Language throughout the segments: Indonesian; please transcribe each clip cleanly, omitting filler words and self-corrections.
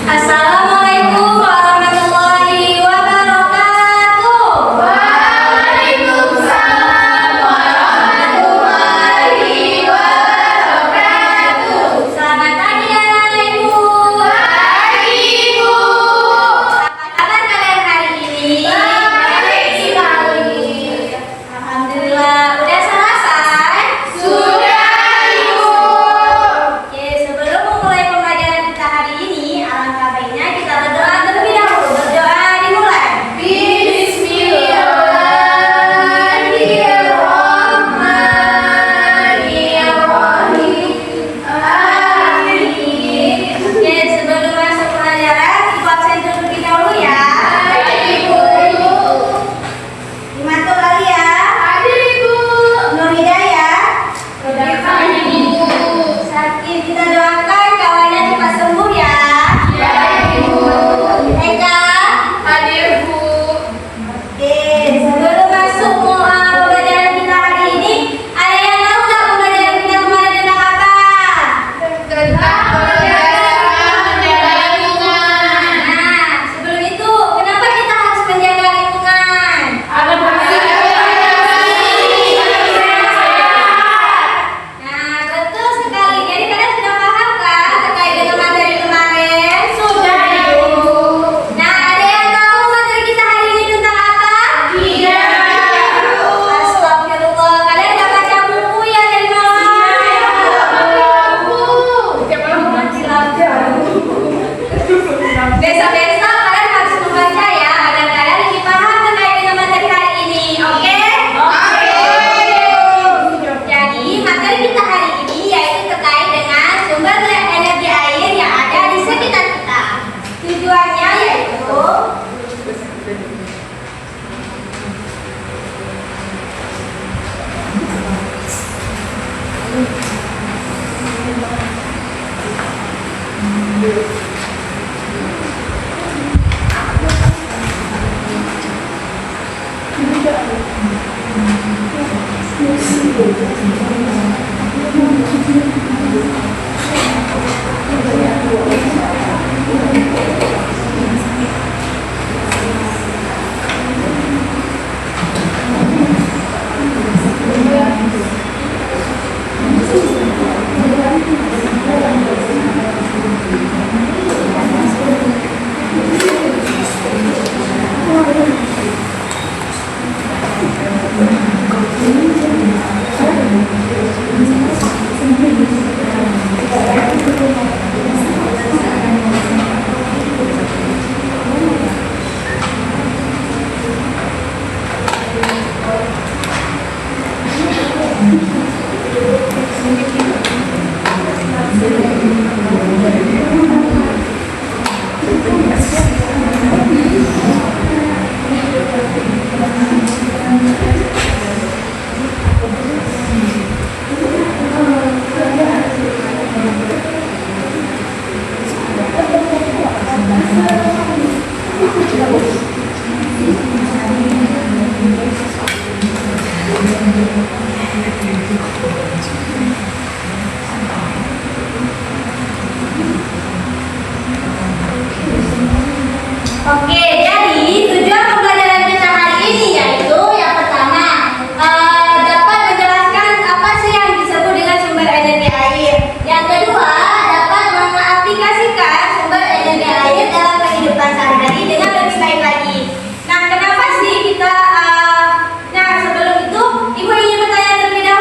Assalamualaikum warahmatullahi wabarakatuh. Waalaikumsalam warahmatullahi wabarakatuh. Selamat pagi anak-anak Ibu. Pagi Ibu. Apa kabar kalian hari ini? Baik sekali. Alhamdulillah. Udah selesai? Sudah Ibu. Oke, sebelum memulai pembelajaran kita hari ini, alangkah baiknya kita berdoa terlebih dahulu. Berdoa dimulai. Bismillahirrahmanirrahim. Amin. Oke, sebelum masuk pelajaran, Ibu absen terlebih dahulu ya. Baik Ibu. Imatul Alia. Hadir Ibu. Nur Hidayah. Hadir Ibu. Sakit kita doakan kawannya cepat sembuh ya. Ya Ibu. Eka. Hadir Bu. Oke, sebelum masuk pembelajaran kita hari ini, ada yang tahu nggak pembelajaran kita kemarin tentang apa? Tentang menjaga lingkungan. Nah, sebelum itu, kenapa kita harus menjaga lingkungan? Agar Nah, betul sekali. Jadi kalian sudah paham kan terkait dengan materi kemarin? Sudah Ibu. Nah, ada yang tahu materi kita hari ini tentang apa? Iya. Astagfirullah. Kalian udah baca buku ya dari malam? Besok-besok kalian harus membaca ya, agar kalian lebih paham terkait dengan materi hari ini. Oke? Jadi materi kita hari ini yaitu terkait dengan sumber energi air yang ada di sekitar kita. Tujuannya yaitu Oke, jadi tujuan pembelajaran kita hari ini yaitu yang pertama dapat menjelaskan apa sih yang disebut dengan sumber energi air. Yang kedua, dapat mengaplikasikan sumber energi air dalam kehidupan sehari-hari dengan lebih baik lagi. Nah, kenapa sih kita? Nah, sebelum itu, Ibu ingin bertanya terlebih dahulu.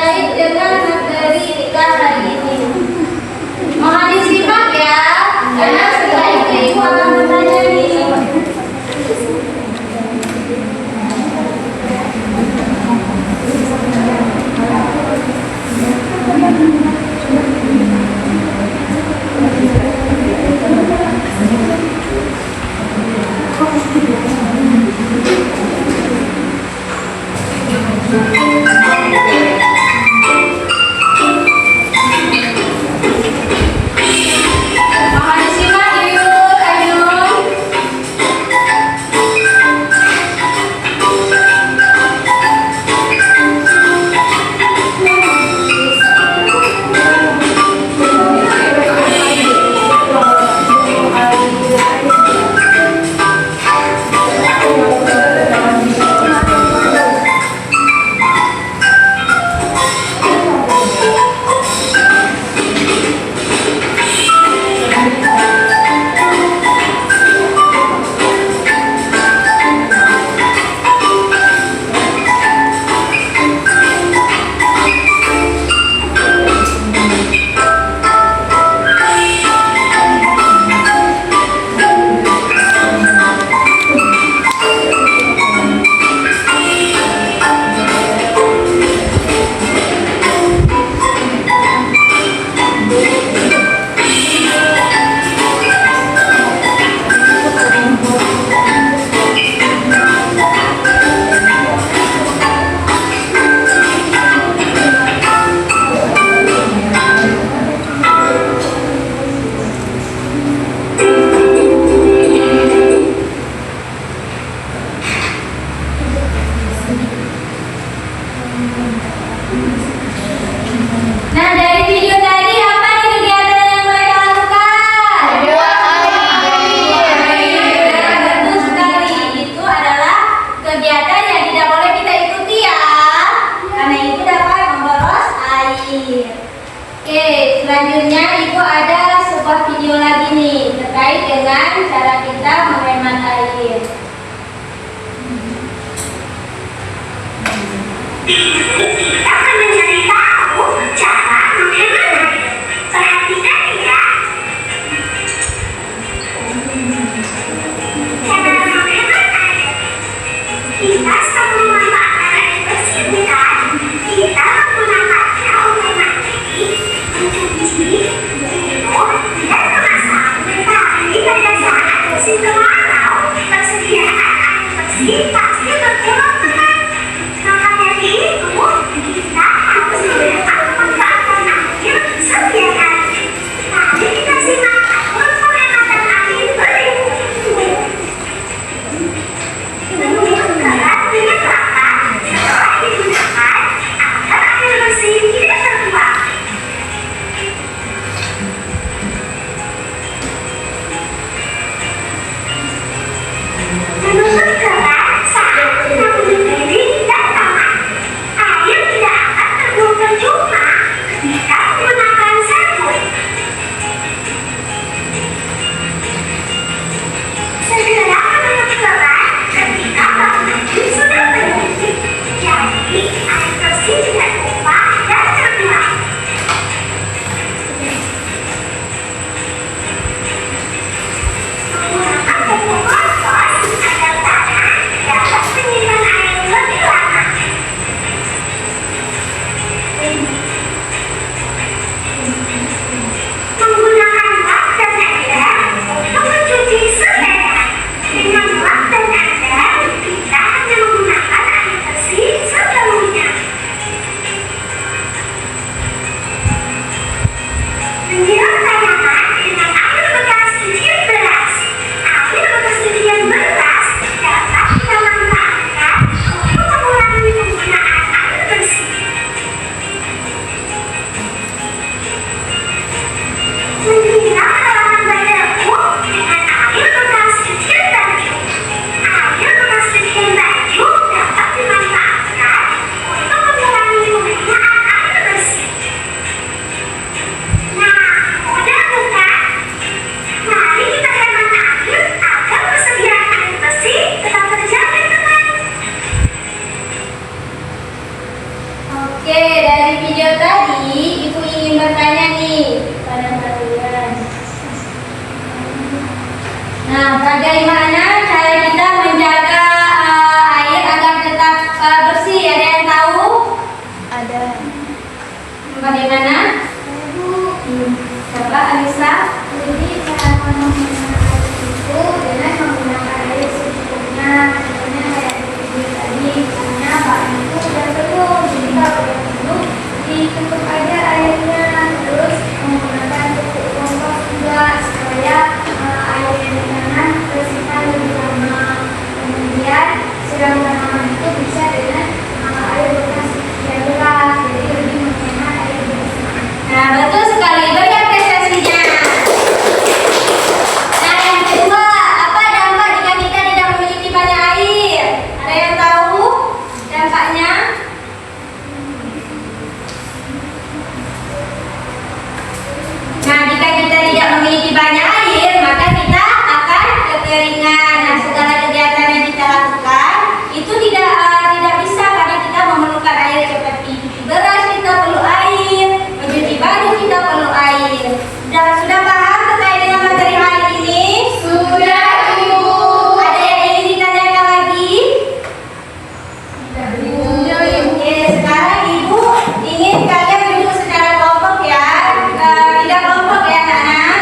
terkait dengan materi nikah hari ini. Mohon disimak ya, karena setelah itu Ibu akan bertanya nih. Mohon disimak Ibu Ainun. Nah, dari video tadi apa nih kegiatan yang mereka lakukan? Betul sekali. Itu adalah kegiatan yang tidak boleh kita ikuti ya, karena itu dapat memboros air. Oke, selanjutnya Ibu ada sebuah video lagi nih terkait dengan cara kita menghemat air. Kita akan mencari tahu cara menghemat air. Perhatikan ya. Cara menghemat air. Kita sedang memanfaatkan air bersih, bukan? Kita menggunakannya untuk mandi, mencuci, minum, dan memasak. Tetapi pada saat musim kemarau, persediaan air bersih pasti berkurang, bukan? Maka dari itu, kita harus memanfaatkan air setiap hari. Mari kita simak alur penghematan air berikut. Menurut keran dengan rata setelah digunakan agar air bersih tidak terbuang. Menurut keran saat kita berdiri dan tangan, air tidak akan terbuang percuma ketika menggunakan sabun. Segera menutup keran ketika bangunan sudah berdiri, jadi air bersih tidak tumpah dan terbuang. Menggunakan pupuk kompos agar tanah dapat menyimpan air lebih lama. Menggunakan lap dan ember untuk mencuci sepeda. Dengan lap dan ember, kita hanya menggunakan air bersih sepenuhnya. Menyiram tanaman dengan air bekas cucian beras. Air bekas cucian beras dapat kita manfaatkan untuk mengurangi penggunaan air bersih. Menyiram halaman berdebu dengan air bekas cucian baju. Air bekas cucian baju dapat dimanfaatkan untuk mengurangi penggunaan air bersih. Nah, video tadi, Ibu ingin bertanya nih pada kalian. Nah, bagaimana cara kita menjaga air agar tetap bersih? Ada yang tahu? Ada. Bagaimana? Coba Anissa. Jadi cara menggunakan air itu dengan menggunakan air secukupnya. Contohnya kayak video tadi, misalnya Pak itu udah penuh, jadi kalau udah penuh ditutup aja airnya. Terus menggunakan pupuk kompos juga supaya air yang di sana tersimpan lebih lama. Kemudian siram tanaman itu bisa dengan air bekas yang beras, jadi lebih menghemat air bersih. Nah, betul sekali. Beri apresiasinya. Nah, yang kedua, apa dampak jika kita tidak memiliki banyak air? Ada yang tahu dampaknya? Nah, jika kita tidak memiliki banyak air, maka kita akan kekeringan. Nah, segala kegiatan yang kita lakukan itu tidak bisa karena kita memerlukan air seperti cuci beras kita perlu air, mencuci baju kita perlu air. Dan sudah paham terkait dengan materi hari ini? Sudah, Ibu. Ada yang ingin ditanyakan lagi? Oke, sekarang Ibu ingin kalian duduk secara kelompok ya. Tidak kelompok ya, anak-anak.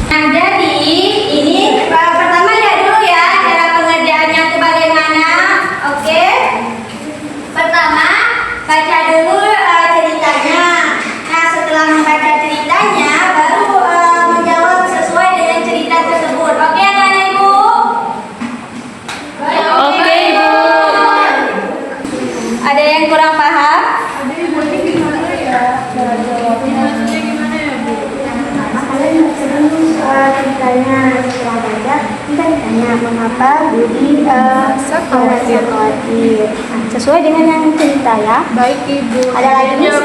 Nah, jadi ini pertama ya dulu ya cara pengerjaannya itu bagaimana? Oke. Pertama baca dulu ceritanya. Nah, setelah membaca ceritanya baru menjawab sesuai dengan cerita tersebut. Oke, anak-anak Ibu? Oke, Ibu. Ada yang kurang paham? Ceritanya setelah baca kita ditanya mengapa Budi merasa khawatir. Nah, sesuai dengan yang cerita ya. Baik Ibu. Ada lagi nih? Ibu.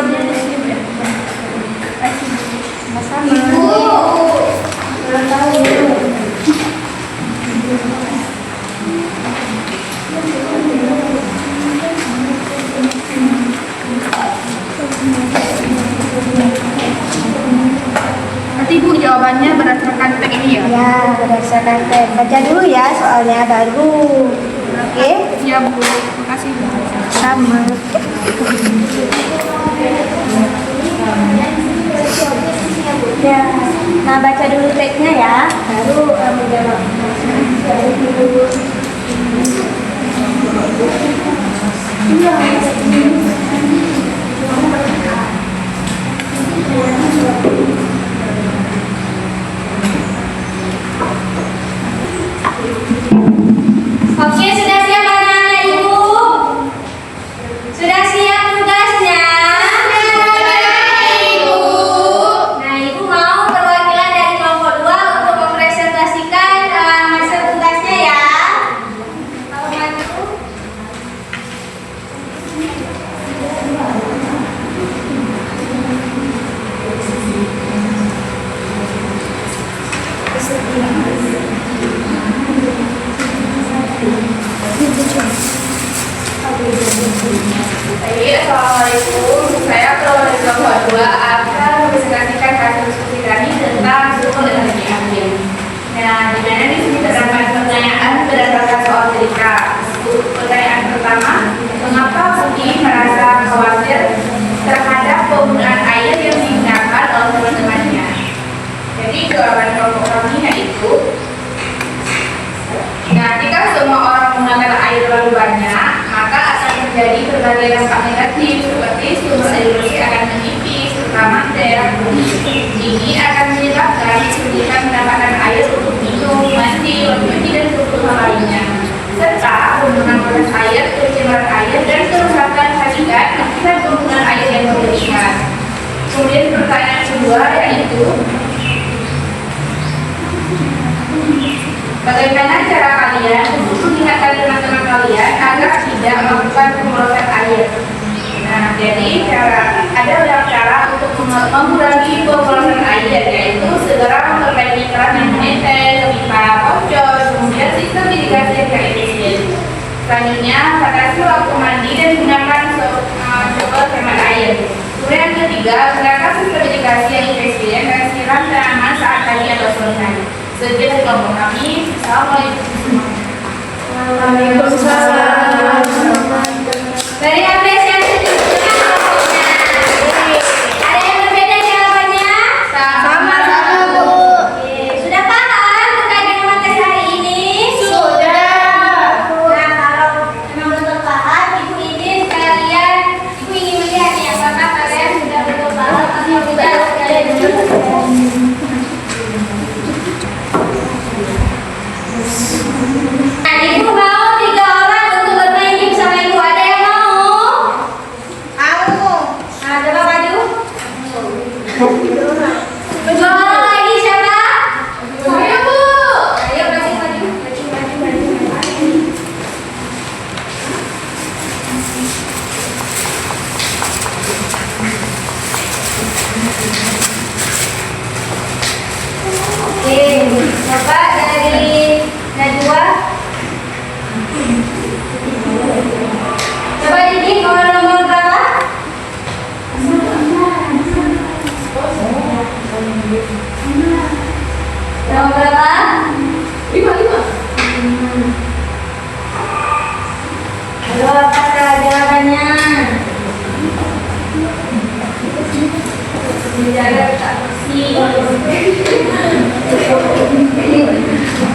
Nanti Bu jawabannya berdasarkan teks ini ya. Ya, berdasarkan teks. Baca dulu ya soalnya baru. Oke? Ya Bu. Makasih Bu. Sama. Ya. Nah, baca dulu teksnya ya, baru menjawab. Oke, sudah siap anak-anak Ibu? Sudah siap tugasnya? Ibu. Nah, Ibu mau perwakilan dari kelompok 2 untuk mempresentasikan hasil tugasnya ya. Mau bantu? kedua yaitu bagaimana cara kalian untuk mengingatkan teman-teman kalian agar tidak melakukan pemborosan air. Nah, jadi ada beberapa cara untuk mengurangi pemborosan air, yaitu segera memperbaiki keran yang menetes, pipa bocor, kemudian sistem irigasi yang tidak efisien. Selanjutnya, batasi waktu mandi dan gunakan shower hemat air. Kemudian yang ketiga, gunakan sistem irigasi yang efisien dan siram tanaman saat pagi atau sore hari. Sekian dari kelompok kami. Assalamualaikum. Waalaikumsalam. Dari apresiasi kelompoknya. Ada yang berbeda jawabannya? Sama-sama, Bu. Oke, sudah paham terkait dengan materi hari ini? Sudah. Nah, kalau memang belum paham, Ibu ingin kalian, Ibu ingin melihat nih apakah kalian sudah betul paham atau tidak. Nah, Ibu mau 3 orang untuk bermain game sama Ibu. Ada yang mau? Nah, coba maju. 2 orang lagi siapa? Saya, Bu. Ayo maju. Oke, coba dari Najwa. Coba Didi, nomor berapa? Nomor berapa? 5. Ayo, apa jawabannya? Dijaga tak bersih.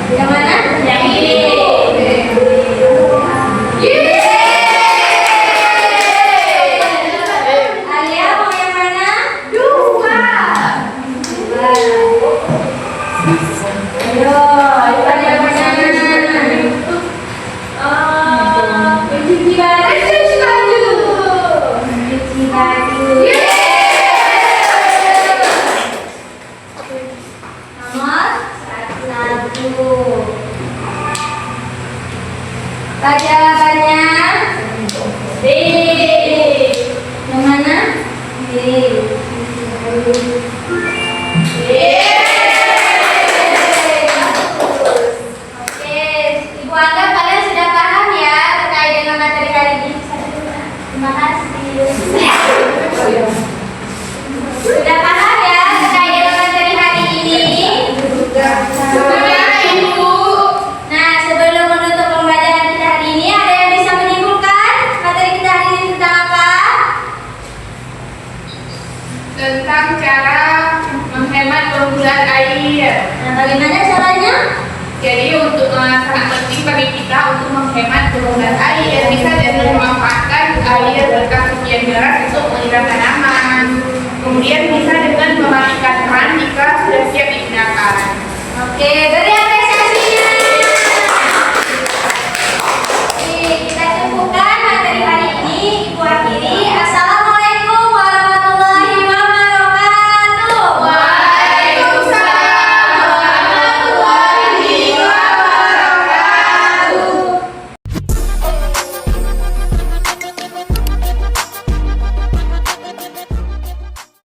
Yang mana? Yang ini. Alia mau yang mana? 2. Ayo, apa jawabannya? Mencuci baju. Mencuci baju. Nomor 1. Apa jawabannya? B. Yang mana? B. Oke, Ibu anggap kalian sudah paham ya terkait dengan materi hari ini. Terima kasih. Sudah paham ya terkait dengan materi hari ini? Sudah, Ibu. Nah, sebelum menutup pembelajaran kita hari ini, ada yang bisa menyimpulkan materi kita hari ini tentang apa? Tentang cara menghemat penggunaan air. Nah, bagaimana caranya? Jadi untuk sangat penting bagi kita untuk menghemat penggunaan air, bisa dengan memanfaatkan air bekas cucian beras untuk menyiram tanaman. Kemudian bisa dengan mematikan keran jika sudah siap digunakan. Oke,